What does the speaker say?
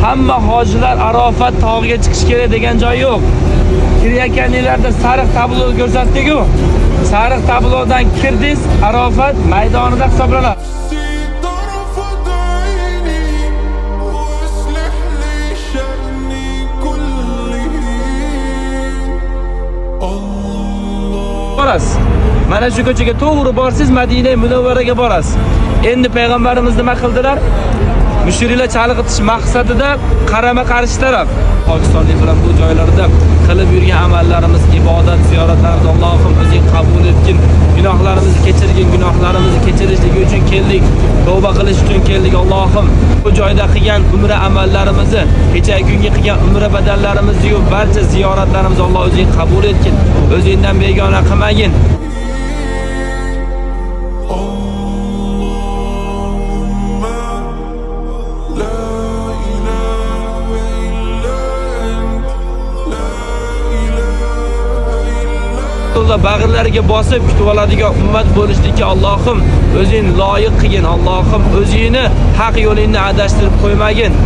hamma hojilar Arofat tog'iga chiqish kerak degan joy yo'q. Kirayotganinglarda sariq tablo ko'rsatdik-ku. Sariq tablodan kirdingiz, Arofat maydonida hisoblanadi. Borasiz. Mana shu ko'chaga to'g'ri borsiz, Madina Munawvaraga borasiz. Endi payg'ambarimiz nima qildilar? Mushrilar chalg'itish maqsadida qarama-qarshi taraf Pokistonlik bilan bu joylarda qilib yurgan amallarimiz, ibodat, ziyoratlarimiz Allohim o'zing qabul etgin. Gunohlarimizni kechirgin, gunohlarimizni kechirishligi uchun keldik. Tavba qilish uchun keldik Allohim. Bu joyda qilgan umra amallarimizni, kechagi kunga qilgan umra badallarimizni va barcha ziyoratlarimizni Alloh o'zing qabul etgin. O'zingdan begona qilmagin. Bag'irlariga bosib kutib oladigan ummat bo'lishlikka Allohim o'zing loyiq qilgin. Allohim o'zingni haq yo'lingni adashtirib qo'ymagin.